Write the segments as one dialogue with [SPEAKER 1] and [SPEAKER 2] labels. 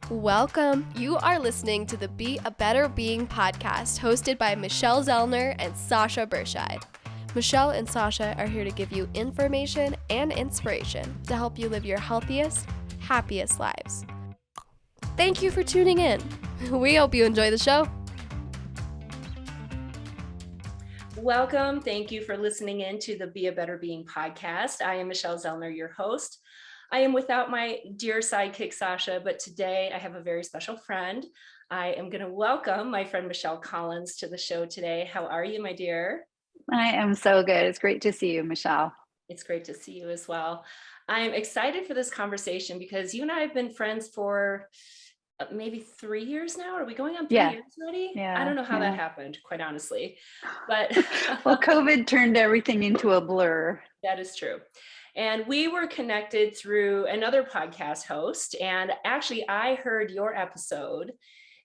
[SPEAKER 1] Welcome. You are listening to the Be a Better Being podcast hosted by Michelle Zellner and Sasha Berscheid. Michelle and Sasha are here to give you information and inspiration to help you live your healthiest, happiest lives. Thank you for tuning in. We hope you enjoy the show.
[SPEAKER 2] Welcome. Thank you for listening in to the Be a Better Being podcast. I am Michelle Zellner, your host. I am without my dear sidekick, Sasha, but today I have a very special friend. I am going to welcome my friend Michelle Collins to the show today. How are you, my dear?
[SPEAKER 3] I am so good. It's great to see you, Michelle.
[SPEAKER 2] It's great to see you as well. I'm excited for this conversation because you and I have been friends for maybe 3 years now. Are we going on 3 years already?
[SPEAKER 3] Yeah.
[SPEAKER 2] I don't know how that happened, quite honestly. But
[SPEAKER 3] well, COVID turned everything into a blur.
[SPEAKER 2] That is true. And we were connected through another podcast host. And actually, I heard your episode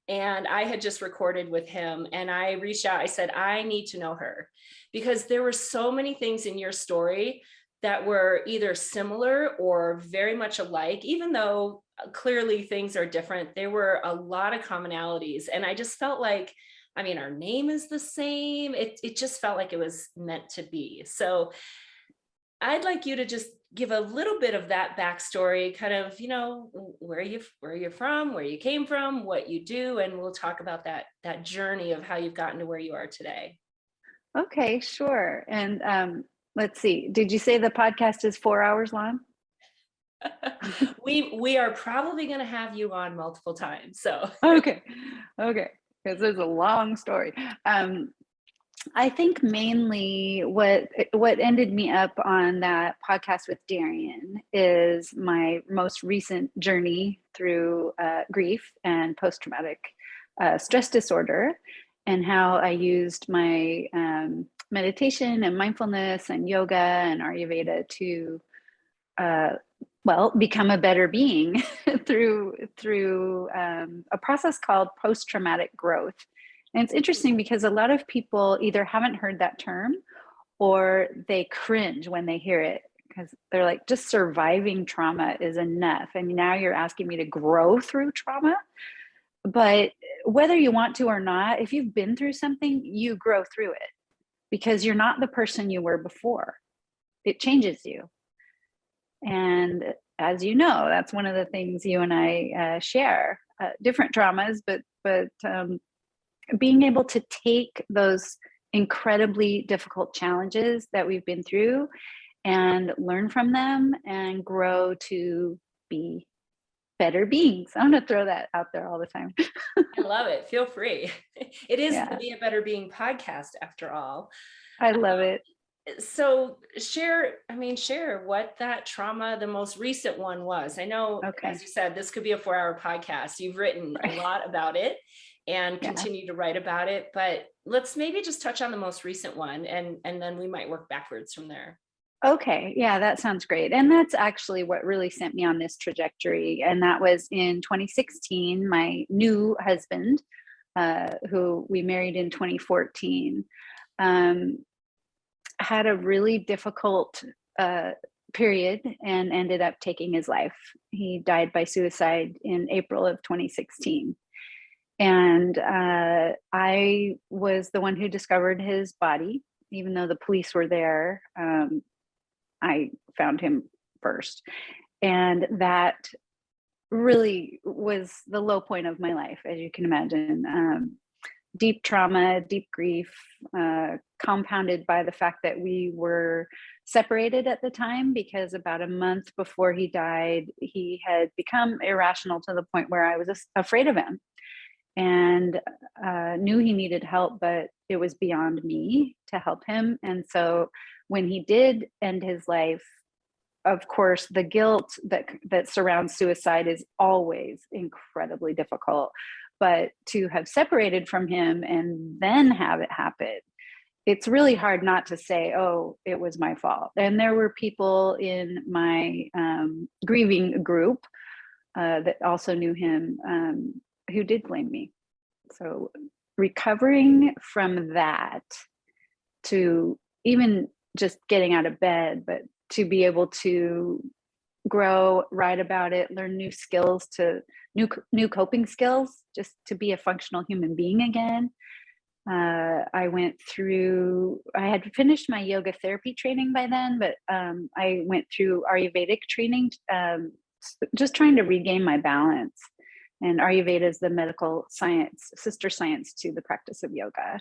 [SPEAKER 2] and I had just recorded with him. And I reached out. I said, I need to know her because there were so many things in your story that were either similar or very much alike, even though clearly things are different. There were a lot of commonalities. And I just felt like, I mean, our name is the same. It just felt like it was meant to be. So I'd like you to just give a little bit of that backstory, kind of, you know, where you're from, where you came from, what you do, and we'll talk about that journey of how you've gotten to where you are today.
[SPEAKER 3] Okay, sure. And let's see. Did you say the podcast is 4 hours long?
[SPEAKER 2] We are probably going to have you on multiple times. So
[SPEAKER 3] okay, because there's a long story. I think mainly what ended me up on that podcast with Darian is my most recent journey through grief and post-traumatic stress disorder, and how I used my meditation and mindfulness and yoga and Ayurveda to become a better being through a process called post-traumatic growth. And it's interesting because a lot of people either haven't heard that term or they cringe when they hear it because they're like, just surviving trauma is enough. And now you're asking me to grow through trauma. But whether you want to or not, if you've been through something, you grow through it because you're not the person you were before. It changes you. And as you know, that's one of the things you and I share, different traumas, but being able to take those incredibly difficult challenges that we've been through and learn from them and grow to be better beings. I'm going to throw that out there all the time.
[SPEAKER 2] I love it. Feel free. It is the Be a Better Being podcast after all.
[SPEAKER 3] I love it.
[SPEAKER 2] So share what that trauma, the most recent one was. I know, as you said, this could be a 4-hour podcast. You've written a lot about it and continue to write about it, but let's maybe just touch on the most recent one and then we might work backwards from there.
[SPEAKER 3] Okay. Yeah, that sounds great. And that's actually what really sent me on this trajectory. And that was in 2016, my new husband, who we married in 2014, had a really difficult period and ended up taking his life. He died by suicide in April of 2016. And I was the one who discovered his body, even though the police were there. I found him first. And that really was the low point of my life, as you can imagine. Deep trauma, deep grief, compounded by the fact that we were separated at the time, because about a month before he died, he had become irrational to the point where I was afraid of him and knew he needed help, but it was beyond me to help him. And so when he did end his life, of course, the guilt that surrounds suicide is always incredibly difficult. But to have separated from him and then have it happen, it's really hard not to say, oh, it was my fault. And there were people in my grieving group that also knew him who did blame me. So recovering from that to even just getting out of bed, but to be able to grow, write about it, learn new skills, new coping skills, just to be a functional human being again. I had finished my yoga therapy training by then, but I went through Ayurvedic training, just trying to regain my balance. And Ayurveda is the medical science, sister science to the practice of yoga.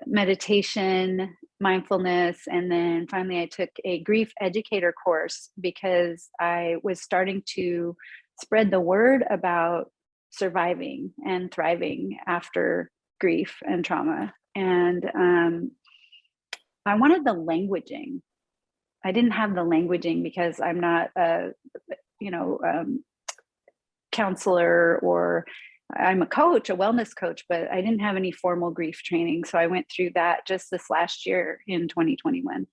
[SPEAKER 3] Meditation, mindfulness, and then finally I took a grief educator course because I was starting to spread the word about surviving and thriving after grief and trauma. And I wanted the languaging. I didn't have the languaging because I'm not a, counselor, or I'm a coach, a wellness coach, but I didn't have any formal grief training. So I went through that just this last year in 2021.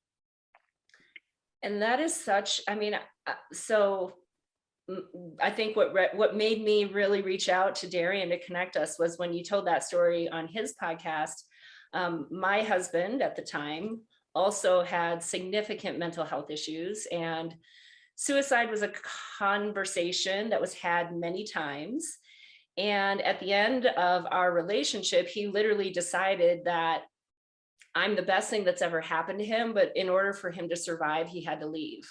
[SPEAKER 2] And that is such, so I think what made me really reach out to Darian to connect us was when you told that story on his podcast. My husband at the time also had significant mental health issues, and suicide was a conversation that was had many times. And at the end of our relationship, he literally decided that I'm the best thing that's ever happened to him, but in order for him to survive, he had to leave.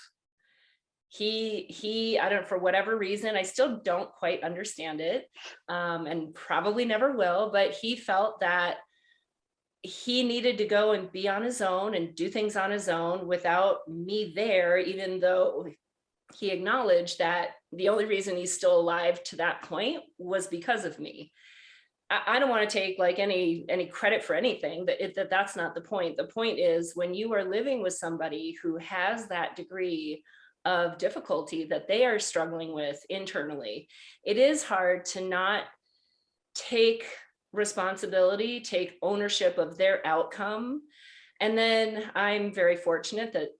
[SPEAKER 2] I don't, for whatever reason, I still don't quite understand it, and probably never will, but he felt that he needed to go and be on his own and do things on his own without me there, even though he acknowledged that the only reason he's still alive to that point was because of me. I don't want to take like any credit for anything, that's not the point. The point is, when you are living with somebody who has that degree of difficulty that they are struggling with internally, it is hard to not take responsibility, take ownership of their outcome. And then I'm very fortunate that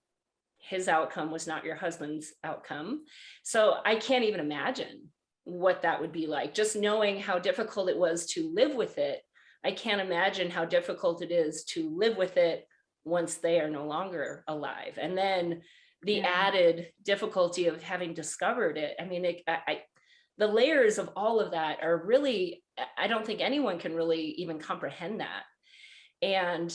[SPEAKER 2] his outcome was not your husband's outcome. So I can't even imagine what that would be like. Just knowing how difficult it was to live with it, I can't imagine how difficult it is to live with it once they are no longer alive. And then the added difficulty of having discovered it. I mean, the layers of all of that are really, I don't think anyone can really even comprehend that. And,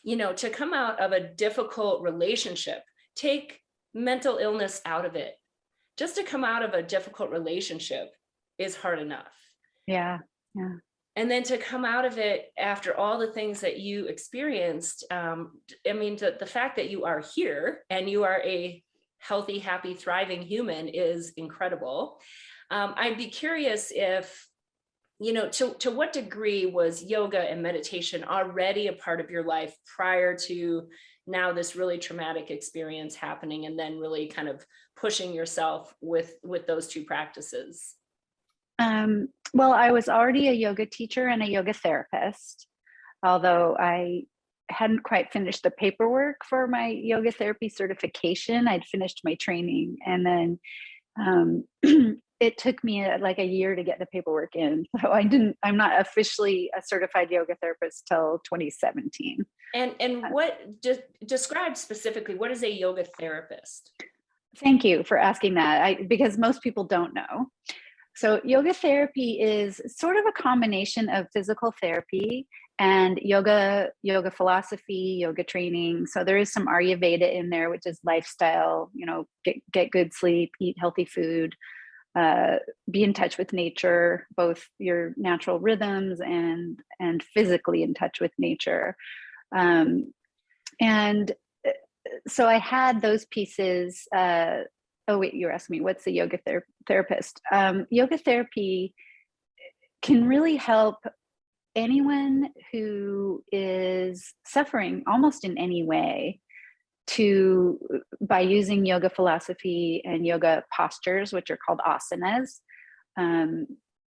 [SPEAKER 2] to come out of a difficult relationship, take mental illness out of it, just to come out of a difficult relationship is hard enough.
[SPEAKER 3] Yeah.
[SPEAKER 2] And then to come out of it after all the things that you experienced, the fact that you are here and you are a healthy, happy, thriving human is incredible. I'd be curious if, to what degree was yoga and meditation already a part of your life prior to now this really traumatic experience happening, and then really kind of pushing yourself with those two practices?
[SPEAKER 3] Well, I was already a yoga teacher and a yoga therapist, although I hadn't quite finished the paperwork for my yoga therapy certification. I'd finished my training, and then it took me like a year to get the paperwork in. So I'm not officially a certified yoga therapist till 2017.
[SPEAKER 2] And what, describe specifically, what is a yoga therapist?
[SPEAKER 3] Thank you for asking that, because most people don't know. So yoga therapy is sort of a combination of physical therapy and yoga philosophy, yoga training. So there is some Ayurveda in there, which is lifestyle, get good sleep, eat healthy food, be in touch with nature, both your natural rhythms and physically in touch with nature. And so I had those pieces. Oh wait, you're asking me, what's the yoga therapist? Yoga therapy can really help anyone who is suffering almost in any way by using yoga philosophy and yoga postures, which are called asanas,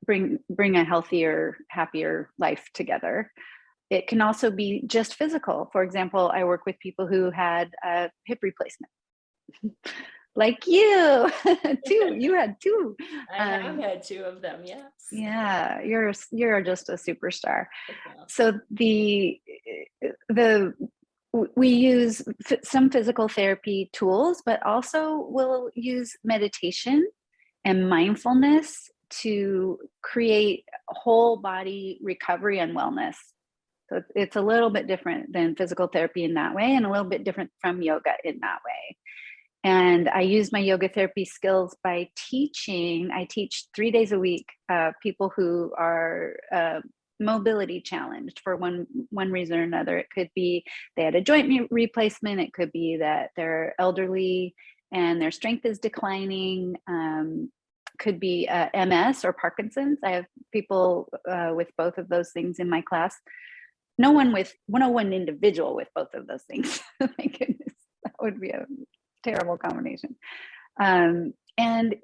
[SPEAKER 3] bring a healthier, happier life together. It can also be just physical. For example, I work with people who had a hip replacement. Like you, you had two.
[SPEAKER 2] I have had two of them, yes.
[SPEAKER 3] Yeah, you're just a superstar. So the we use some physical therapy tools, but also we'll use meditation and mindfulness to create whole body recovery and wellness. So it's a little bit different than physical therapy in that way, and a little bit different from yoga in that way. And I use my yoga therapy skills by teaching. I teach 3 days a week people who are mobility challenged for one reason or another. It could be they had a joint replacement. It could be that they're elderly and their strength is declining. Could be MS or Parkinson's. I have people with both of those things in my class. No one individual with both of those things. My goodness, that would be a terrible combination. And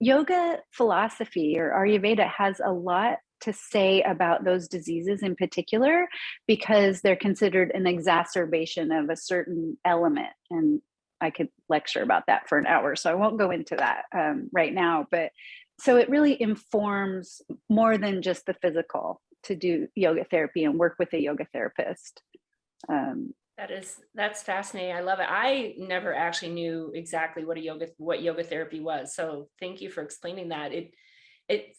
[SPEAKER 3] yoga philosophy or Ayurveda has a lot to say about those diseases in particular, because they're considered an exacerbation of a certain element. And I could lecture about that for an hour, so I won't go into that right now. But so it really informs more than just the physical to do yoga therapy and work with a yoga therapist.
[SPEAKER 2] That's fascinating. I love it. I never actually knew exactly what yoga therapy was. So thank you for explaining that. It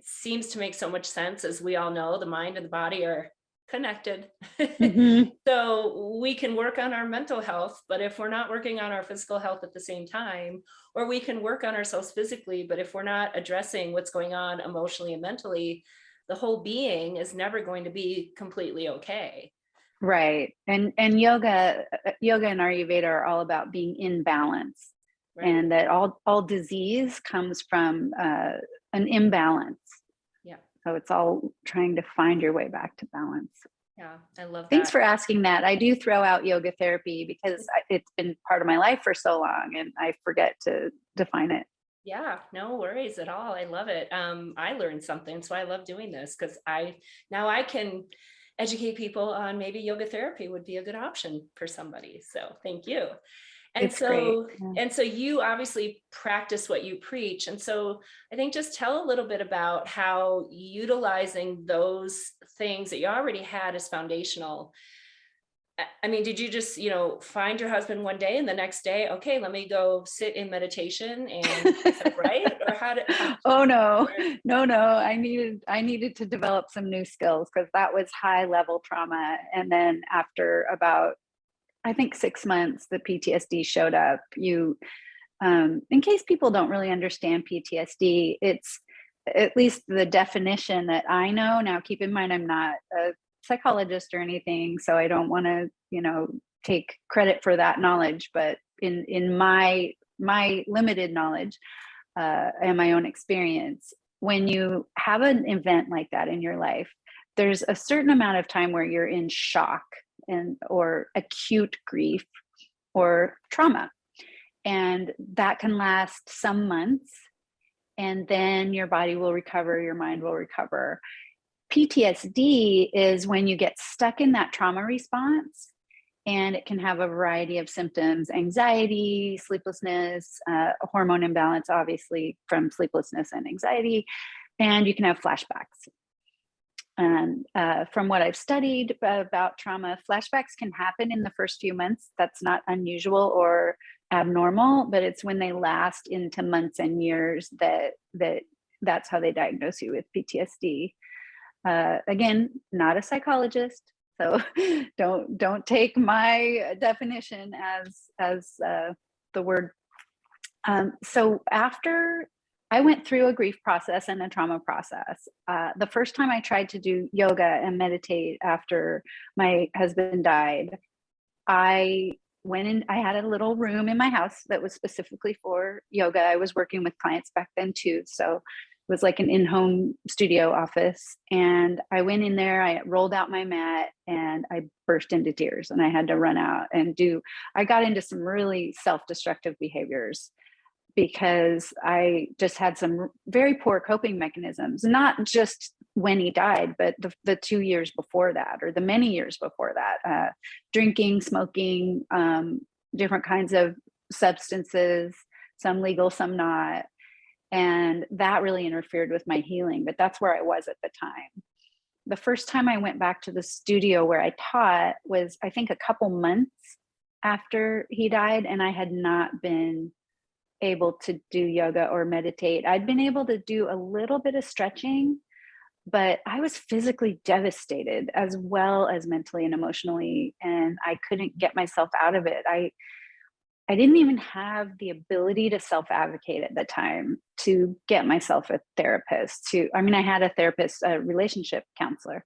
[SPEAKER 2] seems to make so much sense. As we all know, the mind and the body are connected.
[SPEAKER 3] Mm-hmm.
[SPEAKER 2] So we can work on our mental health, but if we're not working on our physical health at the same time, or we can work on ourselves physically, but if we're not addressing what's going on emotionally and mentally, the whole being is never going to be completely okay.
[SPEAKER 3] Right. And yoga and Ayurveda are all about being in balance. Right. And that all disease comes from an imbalance.
[SPEAKER 2] Yeah.
[SPEAKER 3] So it's all trying to find your way back to balance.
[SPEAKER 2] Yeah, I love that.
[SPEAKER 3] Thanks for asking that. I do throw out yoga therapy because it's been part of my life for so long and I forget to define it.
[SPEAKER 2] Yeah, no worries at all. I love it. I learned something, so I love doing this because now I can educate people on maybe yoga therapy would be a good option for somebody. So thank you. And
[SPEAKER 3] it's great. Yeah.
[SPEAKER 2] And so you obviously practice what you preach. And so I think just tell a little bit about how utilizing those things that you already had as foundational. I mean, did you just, find your husband one day and the next day, okay, let me go sit in meditation and right? Or how did
[SPEAKER 3] Oh no. I needed to develop some new skills because that was high level trauma. And then after about, I think 6 months, the PTSD showed up. In case people don't really understand PTSD, it's at least the definition that I know. Now, keep in mind, I'm not a psychologist or anything, so I don't want to, take credit for that knowledge. But in my limited knowledge and my own experience, when you have an event like that in your life, there's a certain amount of time where you're in shock or acute grief or trauma. And that can last some months, and then your body will recover, your mind will recover. PTSD is when you get stuck in that trauma response, and it can have a variety of symptoms: anxiety, sleeplessness, hormone imbalance, obviously from sleeplessness and anxiety, and you can have flashbacks. And from what I've studied about trauma, flashbacks can happen in the first few months. That's not unusual or abnormal, but it's when they last into months and years that's how they diagnose you with PTSD. Again, not a psychologist, so don't take my definition as the word. So after I went through a grief process and a trauma process. The first time I tried to do yoga and meditate after my husband died, I went in, I had a little room in my house that was specifically for yoga. I was working with clients back then too. So it was like an in-home studio office. And I went in there, I rolled out my mat, and I burst into tears, and I had to run out and I got into some really self-destructive behaviors, because I just had some very poor coping mechanisms, not just when he died, but the 2 years before that, or the many years before that, drinking, smoking, different kinds of substances, some legal, some not. And that really interfered with my healing, but that's where I was at the time. the first time I went back to the studio where I taught was, I think, a couple months after he died, and I had not been able to do yoga or meditate. I'd been able to do a little bit of stretching, but I was physically devastated as well as mentally and emotionally, and I couldn't get myself out of it. I didn't even have the ability to self-advocate at the time to get myself a therapist. I had a therapist, a relationship counselor.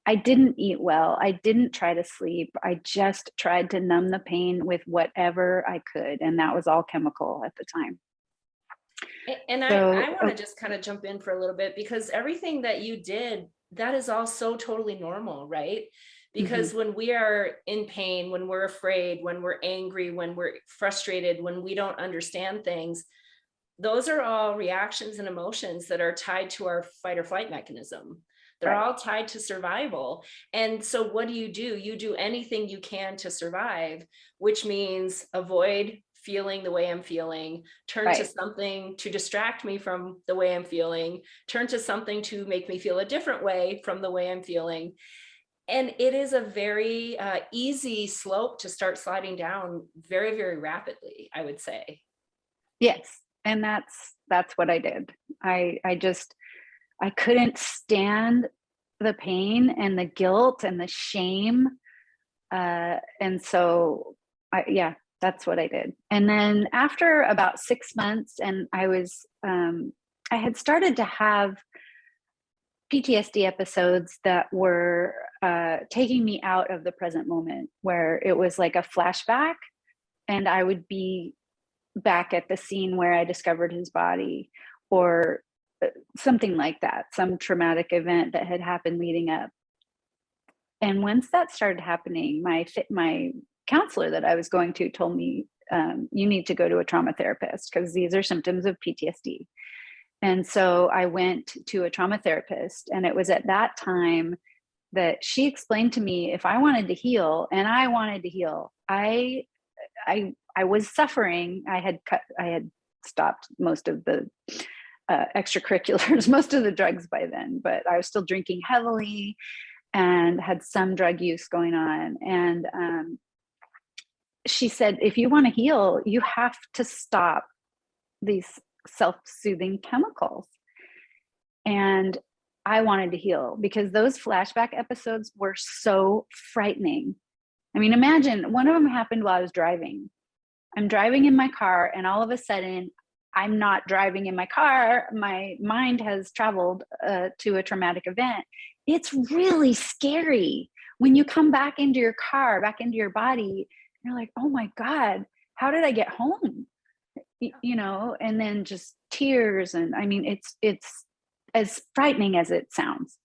[SPEAKER 3] I didn't eat well. I didn't try to sleep. I just tried to numb the pain with whatever I could. And that was all chemical at the time.
[SPEAKER 2] And I want to just kind of jump in for a little bit, because everything that you did, that is all so totally normal, right? Because when we are in pain, when we're afraid, when we're angry, when we're frustrated, when we don't understand things, those are all reactions and emotions that are tied to our fight or flight mechanism. They're all tied to survival. And so what do? You do anything you can to survive, which means avoid feeling the way I'm feeling, turn to something to distract me from the way I'm feeling, turn to something to make me feel a different way from the way I'm feeling. And it is a very easy slope to start sliding down very, very rapidly, I would say.
[SPEAKER 3] Yes. And that's what I did. I couldn't stand the pain and the guilt and the shame. And so that's what I did. And then after about 6 months, and I had started to have PTSD episodes that were taking me out of the present moment, where it was like a flashback, and I would be back at the scene where I discovered his body, or something like that, some traumatic event that had happened leading up. And once that started happening, my counselor that I was going to told me, you need to go to a trauma therapist because these are symptoms of PTSD. And so I went to a trauma therapist, and it was at that time that she explained to me, if I wanted to heal, and I wanted to heal, I was suffering. I had stopped most of the extracurriculars, most of the drugs by then, but I was still drinking heavily and had some drug use going on. And she said, if you want to heal, you have to stop these self-soothing chemicals. And I wanted to heal because those flashback episodes were so frightening. I mean, imagine one of them happened while I was driving. I'm driving in my car, and all of a sudden, I'm not driving in my car. My mind has traveled to a traumatic event. It's really scary when you come back into your car, back into your body. You're like, oh my God, how did I get home? And then just tears. And I mean, it's as frightening as it sounds.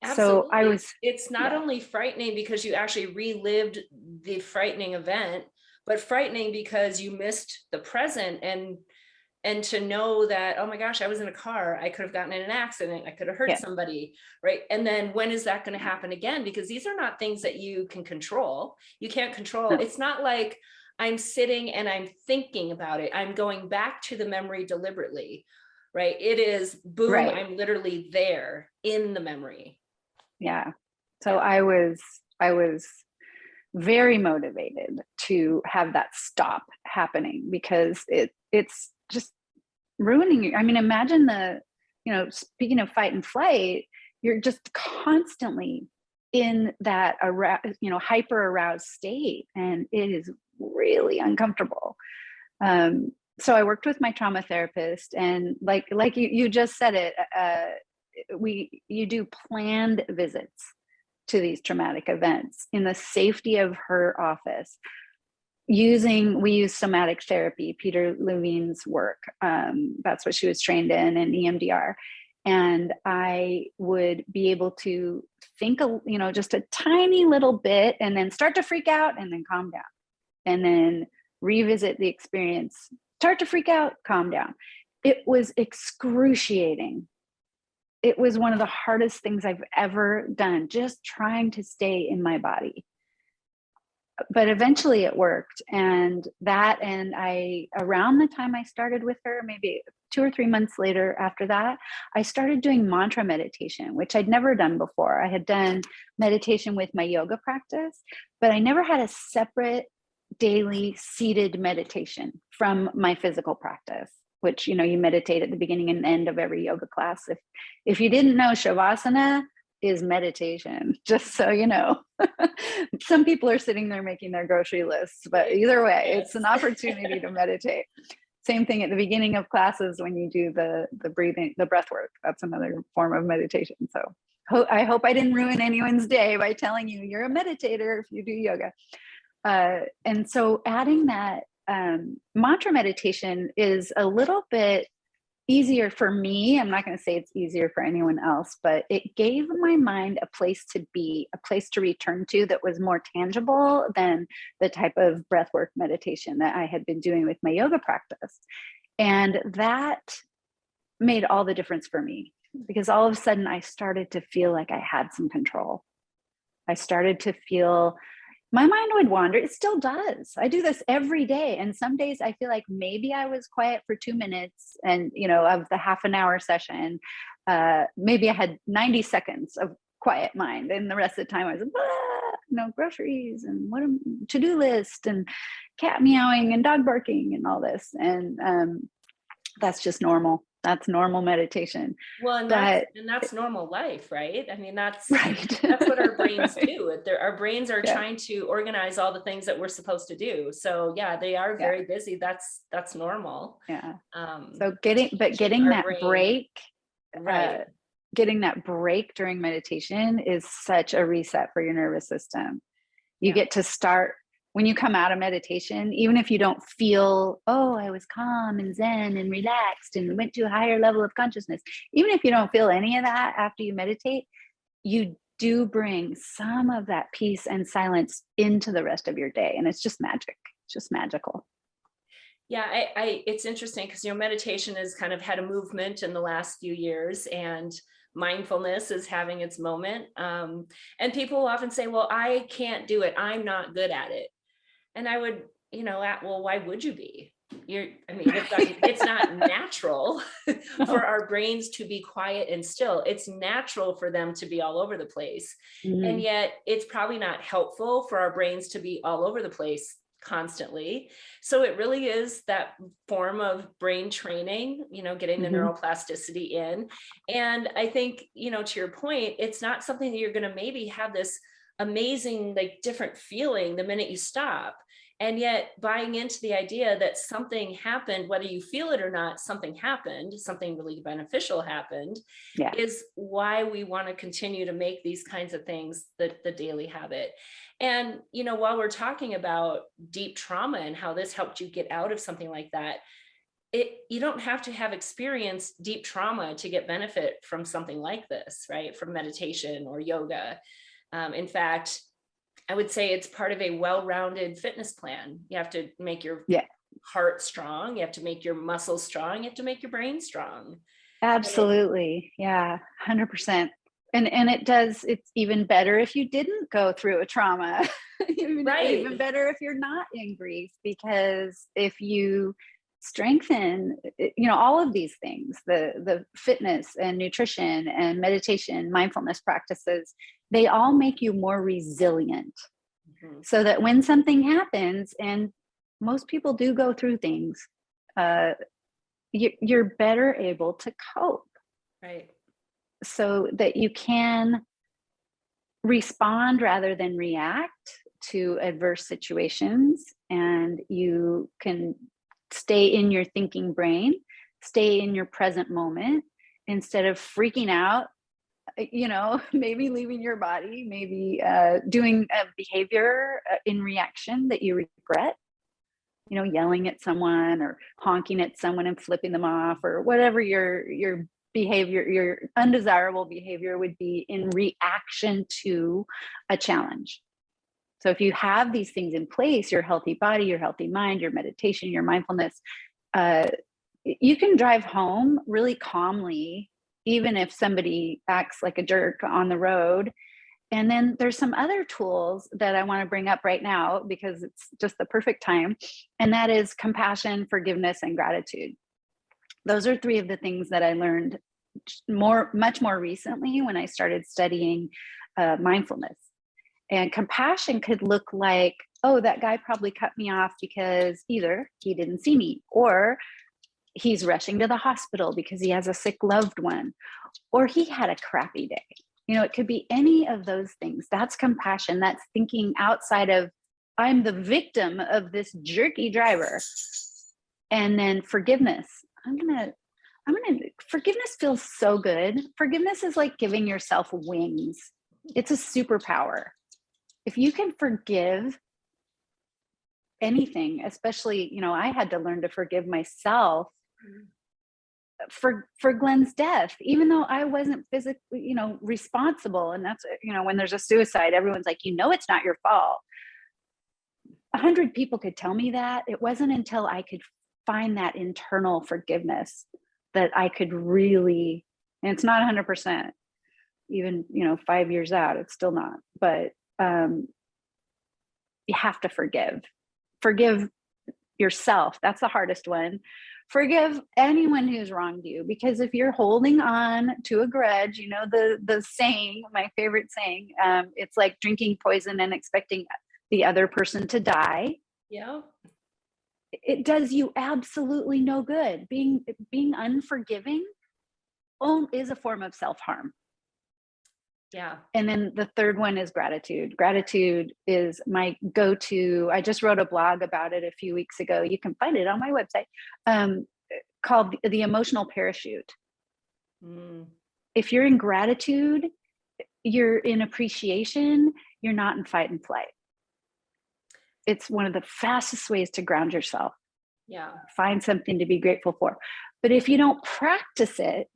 [SPEAKER 2] Absolutely.
[SPEAKER 3] So
[SPEAKER 2] it's not only frightening because you actually relived the frightening event, but frightening because you missed the present, and to know that, oh my gosh, I was in a car, I could have gotten in an accident, I could have hurt somebody, right? And then when is that going to happen again? Because these are not things that you can control. You can't control. No. It's not like I'm sitting and I'm thinking about it. I'm going back to the memory deliberately, right? It is boom, right. I'm literally there in the memory.
[SPEAKER 3] Yeah. So I was very motivated to have that stop happening, because it's just ruining you. I mean, imagine speaking of fight and flight, you're just constantly in that hyper aroused state, and it is really uncomfortable. So I worked with my trauma therapist, and like you just said it, you do planned visits to these traumatic events in the safety of her office. We use somatic therapy, Peter Levine's work. That's what she was trained in, and EMDR. And I would be able to think, just a tiny little bit, and then start to freak out, and then calm down, and then revisit the experience, start to freak out, calm down. It was excruciating. It was one of the hardest things I've ever done, just trying to stay in my body. But eventually it worked. And around the time I started with her, maybe 2 or 3 months later after that, I started doing mantra meditation, which I'd never done before. I had done meditation with my yoga practice, but I never had a separate daily seated meditation from my physical practice, which, you meditate at the beginning and end of every yoga class. If you didn't know, Shavasana is meditation, just so you know. Some people are sitting there making their grocery lists, but either way,
[SPEAKER 2] Yes.
[SPEAKER 3] it's an opportunity to meditate. Same thing at the beginning of classes when you do the breathing, the breath work. That's another form of meditation. So I hope I didn't ruin anyone's day by telling you you're a meditator if you do yoga. And so adding that mantra meditation is a little bit easier for me. I'm not going to say it's easier for anyone else, but it gave my mind a place to be, a place to return to that was more tangible than the type of breathwork meditation that I had been doing with my yoga practice. And that made all the difference for me, because all of a sudden I started to feel like I had some control. I started to feel my mind would wander. It still does. I do this every day. And some days I feel like maybe I was quiet for 2 minutes and, of the half an hour session, maybe I had 90 seconds of quiet mind. And the rest of the time I was, groceries and to-do list and cat meowing and dog barking and all this. And that's just normal. That's normal meditation.
[SPEAKER 2] Well, and that's normal life, right? I mean, that's
[SPEAKER 3] right.
[SPEAKER 2] That's what our brains do. Our brains are
[SPEAKER 3] Yeah.
[SPEAKER 2] trying to organize all the things that we're supposed to do. So yeah, they are very busy. That's normal.
[SPEAKER 3] Yeah.
[SPEAKER 2] So
[SPEAKER 3] getting that
[SPEAKER 2] brain,
[SPEAKER 3] break,
[SPEAKER 2] right?
[SPEAKER 3] Getting that break during meditation is such a reset for your nervous system. You get to start. When you come out of meditation, even if you don't feel, I was calm and zen and relaxed and went to a higher level of consciousness, even if you don't feel any of that after you meditate, you do bring some of that peace and silence into the rest of your day. And it's just magic. It's just magical.
[SPEAKER 2] Yeah, it's interesting because, meditation has kind of had a movement in the last few years, and mindfulness is having its moment. And people often say, well, I can't do it. I'm not good at it. And I would, well, why would you be? It's not natural for our brains to be quiet and still. It's natural for them to be all over the place. Mm-hmm. And yet it's probably not helpful for our brains to be all over the place constantly. So it really is that form of brain training, getting the neuroplasticity in. And I think, to your point, it's not something that you're going to maybe have this amazing, different feeling the minute you stop. And yet buying into the idea that something happened, whether you feel it or not, something happened, something really beneficial happened, is why we want to continue to make these kinds of things the daily habit. And, while we're talking about deep trauma and how this helped you get out of something like that, you don't have to have experienced deep trauma to get benefit from something like this, right? From meditation or yoga. In fact, I would say it's part of a well-rounded fitness plan. You have to make your heart strong. You have to make your muscles strong. You have to make your brain strong.
[SPEAKER 3] Absolutely. Yeah, 100%. And it's even better if you didn't go through a trauma. Even better if you're not in grief, because if you strengthen, all of these things, the fitness and nutrition and meditation, mindfulness practices, they all make you more resilient. Mm-hmm. So that when something happens, and most people do go through things, you're better able to cope.
[SPEAKER 2] Right.
[SPEAKER 3] So that you can respond rather than react to adverse situations, and you can stay in your thinking brain, stay in your present moment, instead of freaking out, maybe leaving your body, maybe doing a behavior in reaction that you regret, yelling at someone or honking at someone and flipping them off, or whatever your behavior, your undesirable behavior would be in reaction to a challenge. So if you have these things in place, your healthy body, your healthy mind, your meditation, your mindfulness, you can drive home really calmly, even if somebody acts like a jerk on the road. And then there's some other tools that I want to bring up right now, because it's just the perfect time. And that is compassion, forgiveness, and gratitude. Those are three of the things that I learned much more recently when I started studying mindfulness. And compassion could look like, oh, that guy probably cut me off because either he didn't see me, or he's rushing to the hospital because he has a sick loved one, or he had a crappy day. It could be any of those things. That's compassion. That's thinking outside of, I'm the victim of this jerky driver. And then forgiveness. Forgiveness feels so good. Forgiveness is like giving yourself wings. It's a superpower. If you can forgive anything, especially, I had to learn to forgive myself for Glenn's death, even though I wasn't physically, responsible. And that's, when there's a suicide, everyone's like, it's not your fault. 100 people could tell me that. It wasn't until I could find that internal forgiveness that I could really, and it's not 100%, even, 5 years out, it's still not, but you have to forgive yourself. That's the hardest one. Forgive anyone who's wronged you, because if you're holding on to a grudge, the saying, my favorite saying, it's like drinking poison and expecting the other person to die.
[SPEAKER 2] Yeah.
[SPEAKER 3] It does you absolutely no good. Being unforgiving is a form of self-harm.
[SPEAKER 2] Yeah.
[SPEAKER 3] And then the third one is gratitude. Gratitude is my go-to. I just wrote a blog about it a few weeks ago. You can find it on my website, called The Emotional Parachute. If you're in gratitude, you're in appreciation, you're not in fight and flight. It's one of the fastest ways to ground yourself.
[SPEAKER 2] Yeah.
[SPEAKER 3] Find something to be grateful for. But if you don't practice it,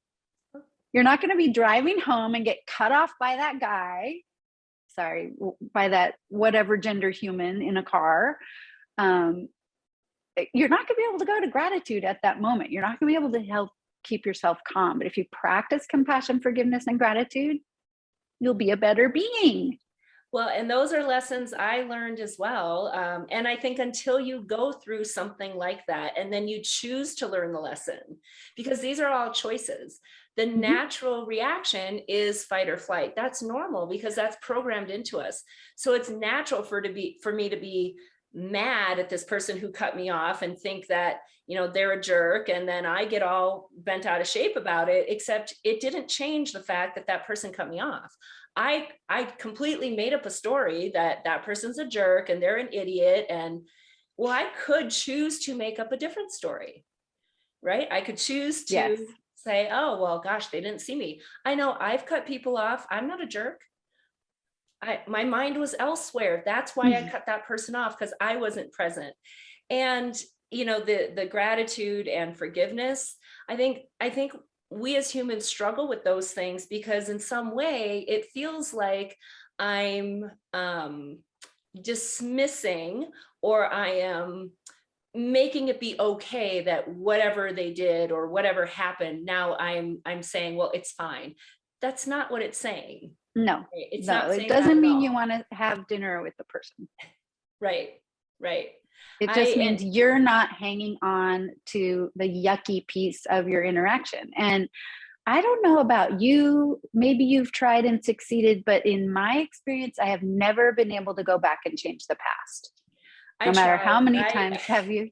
[SPEAKER 3] you're not going to be driving home and get cut off by that guy. Sorry, by that whatever gender human in a car. You're not going to be able to go to gratitude at that moment. You're not going to be able to help keep yourself calm. But if you practice compassion, forgiveness, and gratitude, you'll be a better being.
[SPEAKER 2] Well, and those are lessons I learned as well. And I think until you go through something like that, and then you choose to learn the lesson, because these are all choices, the natural reaction is fight or flight. That's normal because that's programmed into us. So it's natural for me to be mad at this person who cut me off and think that, they're a jerk. And then I get all bent out of shape about it, except it didn't change the fact that that person cut me off. I completely made up a story that person's a jerk and they're an idiot. And well, I could choose to make up a different story, right? I could choose to say, oh, well, gosh, they didn't see me. I know I've cut people off. I'm not a jerk. My mind was elsewhere. That's why I cut that person off, because I wasn't present. And, the gratitude and forgiveness, I think we as humans struggle with those things because in some way it feels like I'm dismissing, or I am making it be okay that whatever they did or whatever happened, now I'm saying, well, it's fine. That's not what it's saying.
[SPEAKER 3] No,
[SPEAKER 2] It's
[SPEAKER 3] no,
[SPEAKER 2] not
[SPEAKER 3] it
[SPEAKER 2] saying
[SPEAKER 3] doesn't mean you want to have dinner with the person.
[SPEAKER 2] Right.
[SPEAKER 3] It just means you're not hanging on to the yucky piece of your interaction. And I don't know about you, maybe you've tried and succeeded, but in my experience, I have never been able to go back and change the past. No matter how many times have you?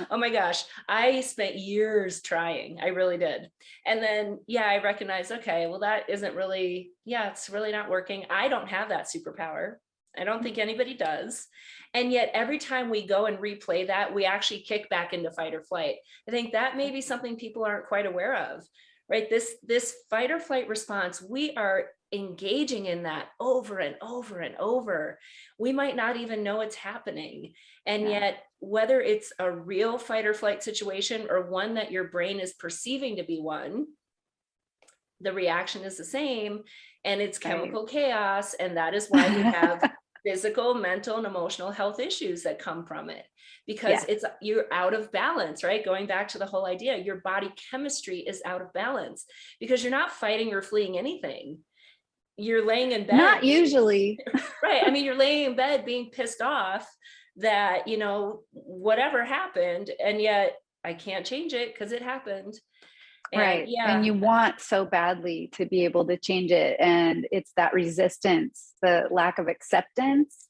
[SPEAKER 2] Oh my gosh, I spent years trying. I really did. And then, I recognized, okay, well, that isn't really, it's really not working. I don't have that superpower. I don't think anybody does. And yet every time we go and replay that, we actually kick back into fight or flight. I think that may be something people aren't quite aware of, right? This fight or flight response, we are engaging in that over and over and over. We might not even know it's happening. And yet, whether it's a real fight or flight situation or one that your brain is perceiving to be one, the reaction is the same, and it's chemical chaos. And that is why we have physical, mental, and emotional health issues that come from it, because you're out of balance, right? Going back to the whole idea, your body chemistry is out of balance because you're not fighting or fleeing anything. You're laying in bed.
[SPEAKER 3] Not usually.
[SPEAKER 2] Right. I mean, you're laying in bed being pissed off that, whatever happened. And yet I can't change it because it happened. And
[SPEAKER 3] Right.
[SPEAKER 2] yeah,
[SPEAKER 3] And you want so badly to be able to change it. And it's that resistance, the lack of acceptance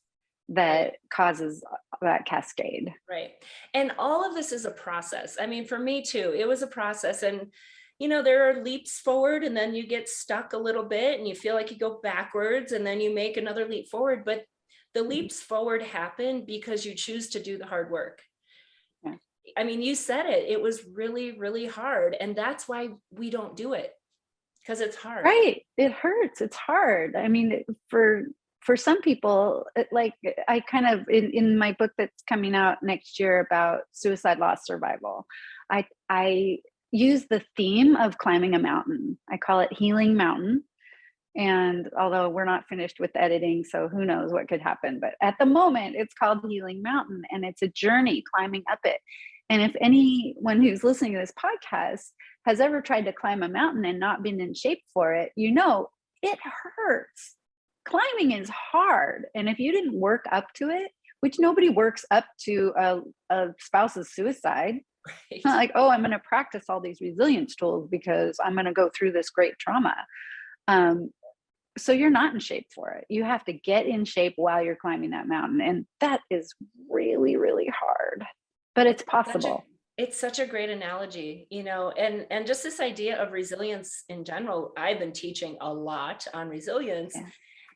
[SPEAKER 3] that causes that cascade.
[SPEAKER 2] right. And all of this is a process. I mean, for me too, it was a process. And, you know, there are leaps forward, and then you get stuck a little bit and you feel like you go backwards, and then you make another leap forward. But the leaps forward happen because you choose to do the hard work.
[SPEAKER 3] Yeah.
[SPEAKER 2] I mean, you said it, it was really, really hard. And that's why we don't do it, because it's hard.
[SPEAKER 3] Right. It hurts. It's hard. I mean, for some people, like I kind of in my book that's coming out next year about suicide loss survival, I use the theme of climbing a mountain. I call it Healing Mountain. And although we're not finished with editing, so who knows what could happen, but at the moment it's called Healing Mountain, and it's a journey climbing up it. And if anyone who's listening to this podcast has ever tried to climb a mountain and not been in shape for it, you know, it hurts. Climbing is hard. And if you didn't work up to it, which nobody works up to a spouse's suicide,
[SPEAKER 2] Right.
[SPEAKER 3] it's not like, oh, I'm going to practice all these resilience tools because I'm going to go through this great trauma. So you're not in shape for it. You have to get in shape while you're climbing that mountain. And that is really, really hard, but it's possible.
[SPEAKER 2] It's such a great analogy, you know, and just this idea of resilience in general. I've been teaching a lot on resilience.
[SPEAKER 3] Yeah.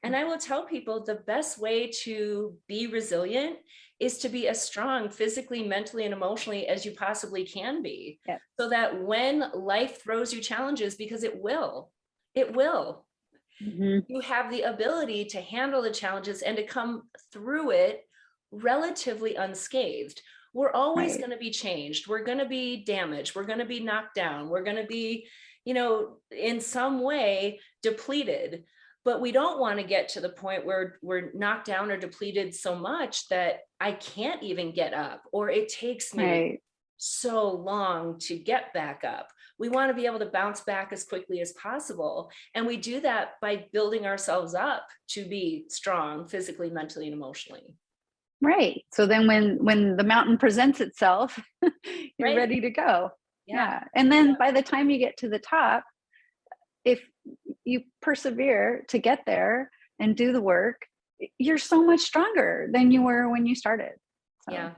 [SPEAKER 2] And I will tell people the best way to be resilient is to be as strong physically, mentally, and emotionally as you possibly can be.
[SPEAKER 3] Yeah.
[SPEAKER 2] So that when life throws you challenges, because it will,
[SPEAKER 3] Mm-hmm.
[SPEAKER 2] you have the ability to handle the challenges and to come through it relatively unscathed. We're always
[SPEAKER 3] Right.
[SPEAKER 2] going to be changed. We're going to be damaged. We're going to be knocked down. We're going to be, you know, in some way depleted. But we don't want to get to the point where we're knocked down or depleted so much that I can't even get up, or it takes me
[SPEAKER 3] Right.
[SPEAKER 2] so long to get back up. We want to be able to bounce back as quickly as possible. And we do that by building ourselves up to be strong physically, mentally, and emotionally.
[SPEAKER 3] Right. So then when the mountain presents itself, you're
[SPEAKER 2] Right.
[SPEAKER 3] ready to go.
[SPEAKER 2] Yeah.
[SPEAKER 3] And then by the time you get to the top, if you persevere to get there and do the work, you're so much stronger than you were when you started. So.
[SPEAKER 2] Yeah,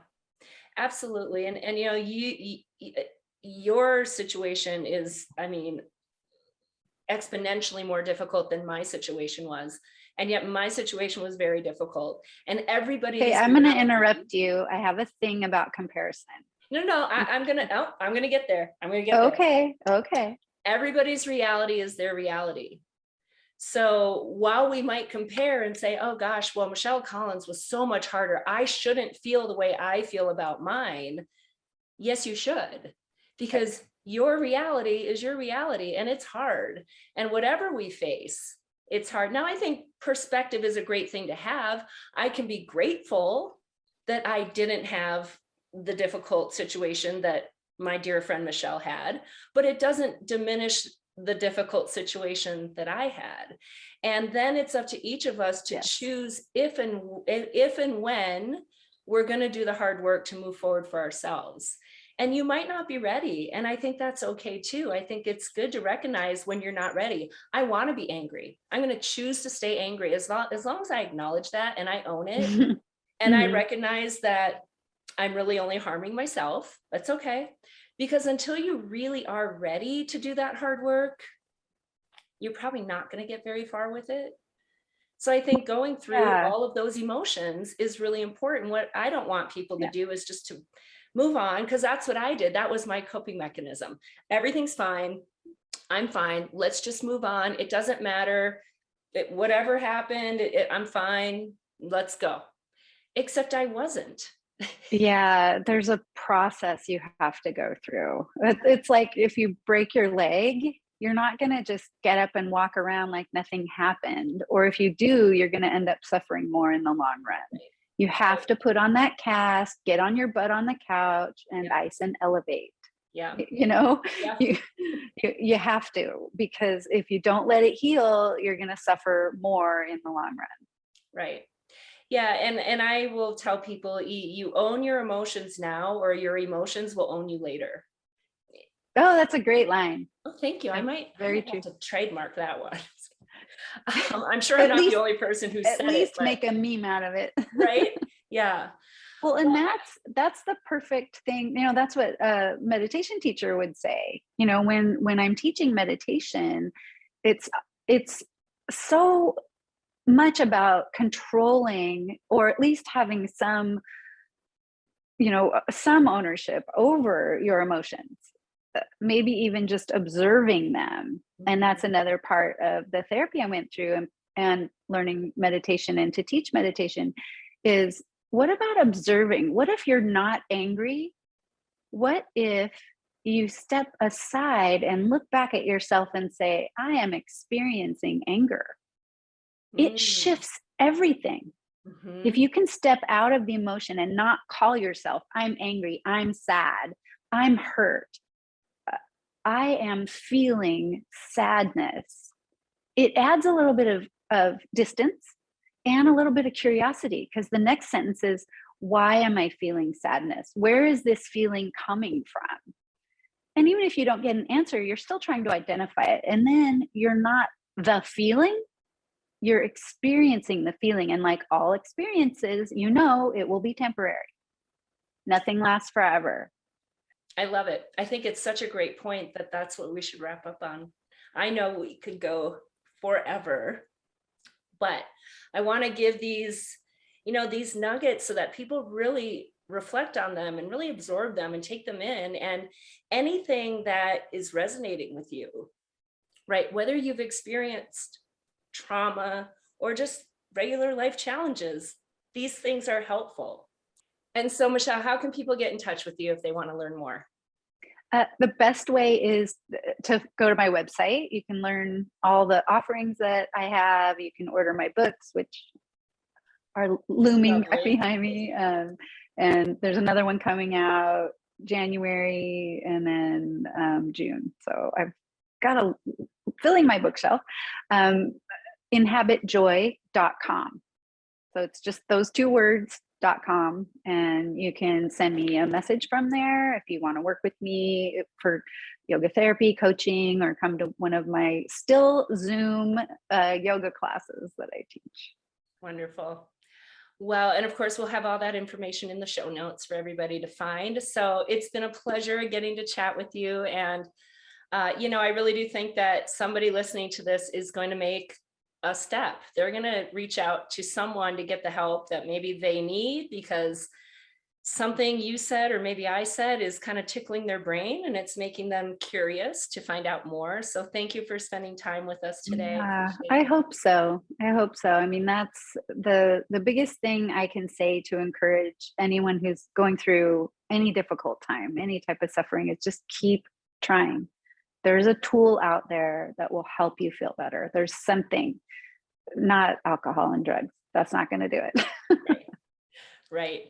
[SPEAKER 2] absolutely. And you know, your situation is, I mean, exponentially more difficult than my situation was. And yet my situation was very difficult. And everybody.
[SPEAKER 3] Okay, I'm going to interrupt you. I have a thing about comparison.
[SPEAKER 2] No, I'm going to get there. I'm going to get
[SPEAKER 3] there. Okay.
[SPEAKER 2] Everybody's reality is their reality. So while we might compare and say, oh gosh, well, Michelle Collins was so much harder, I shouldn't feel the way I feel about mine. Yes, you should, because your reality is your reality, and it's hard. And whatever we face, it's hard. Now, I think perspective is a great thing to have. I can be grateful that I didn't have the difficult situation that my dear friend Michelle had, but it doesn't diminish the difficult situation that I had. And then it's up to each of us to choose if and when we're going to do the hard work to move forward for ourselves. And you might not be ready. And I think that's okay too. I think it's good to recognize when you're not ready. I want to be angry. I'm going to choose to stay angry as long as I acknowledge that and I own it. And I recognize that I'm really only harming myself. That's okay. Because until you really are ready to do that hard work, you're probably not going to get very far with it. So I think going through all of those emotions is really important. What I don't want people to do is just to move on, because that's what I did. That was my coping mechanism. Everything's fine. I'm fine. Let's just move on. It doesn't matter. Whatever happened, I'm fine. Let's go. Except I wasn't.
[SPEAKER 3] Yeah, there's a process you have to go through. It's like if you break your leg, you're not going to just get up and walk around like nothing happened. Or if you do, you're going to end up suffering more in the long run. You have to put on that cast, get on your butt on the couch, and ice and elevate.
[SPEAKER 2] Yeah.
[SPEAKER 3] You know, you have to, because if you don't let it heal, you're going to suffer more in the long run.
[SPEAKER 2] Right. Yeah. And I will tell people, you own your emotions now, or your emotions will own you later.
[SPEAKER 3] Oh, that's a great line.
[SPEAKER 2] Oh, thank you. I might
[SPEAKER 3] Very
[SPEAKER 2] have
[SPEAKER 3] true.
[SPEAKER 2] to trademark that one. I'm sure I'm
[SPEAKER 3] At
[SPEAKER 2] not
[SPEAKER 3] least-
[SPEAKER 2] the only person who
[SPEAKER 3] At
[SPEAKER 2] said
[SPEAKER 3] least
[SPEAKER 2] it,
[SPEAKER 3] make a meme out of it.
[SPEAKER 2] right? Yeah.
[SPEAKER 3] Well, and that's the perfect thing. That's what a meditation teacher would say. When I'm teaching meditation, it's so much about controlling, or at least having some ownership over your emotions, maybe even just observing them. And that's another part of the therapy I went through, and learning meditation and to teach meditation is, what about observing? What if you're not angry? What if you step aside and look back at yourself and say, I am experiencing anger? It shifts everything. If you can step out of the emotion and not call yourself, I'm angry, I'm sad, I'm hurt, I am feeling sadness, it adds a little bit of distance and a little bit of curiosity, because the next sentence is, why am I feeling sadness? Where is this feeling coming from? And even if you don't get an answer, you're still trying to identify it. And then you're not the feeling, you're experiencing the feeling. And like all experiences, it will be temporary. Nothing lasts forever.
[SPEAKER 2] I love it. I think it's such a great point that that's what we should wrap up on. I know we could go forever, but I want to give these nuggets so that people really reflect on them and really absorb them and take them in. And anything that is resonating with you, right? Whether you've experienced trauma or just regular life challenges, these things are helpful. And so, Michelle, how can people get in touch with you if they want to learn more?
[SPEAKER 3] The best way is to go to my website. You can learn all the offerings that I have. You can order my books, which are looming right behind me. And there's another one coming out January, and then June. So I've got filling my bookshelf. Inhabitjoy.com. So it's just those two words, .com, and you can send me a message from there if you want to work with me for yoga therapy, coaching, or come to one of my still Zoom yoga classes that I teach.
[SPEAKER 2] Wonderful. Well, and of course, we'll have all that information in the show notes for everybody to find. So it's been a pleasure getting to chat with you. And, I really do think that somebody listening to this is going to make a step. They're going to reach out to someone to get the help that maybe they need, because something you said, or maybe I said, is kind of tickling their brain and it's making them curious to find out more. So thank you for spending time with us today.
[SPEAKER 3] Yeah, I hope so. I mean, that's the biggest thing I can say to encourage anyone who's going through any difficult time, any type of suffering, is just keep trying. There's a tool out there that will help you feel better. There's something, not alcohol and drugs. That's not going to do it.
[SPEAKER 2] Right.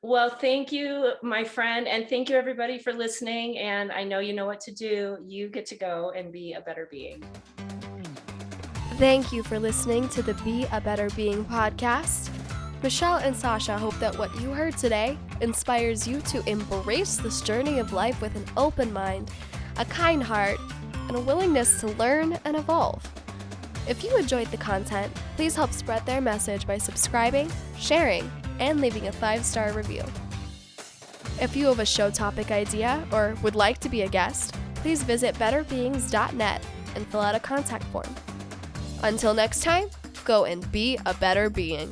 [SPEAKER 2] Well, thank you, my friend. And thank you, everybody, for listening. And I know you know what to do. You get to go and be a better being.
[SPEAKER 1] Thank you for listening to the Be a Better Being podcast. Michelle and Sasha hope that what you heard today inspires you to embrace this journey of life with an open mind, a kind heart, and a willingness to learn and evolve. If you enjoyed the content, please help spread their message by subscribing, sharing, and leaving a 5-star review. If you have a show topic idea or would like to be a guest, please visit betterbeings.net and fill out a contact form. Until next time, go and be a better being.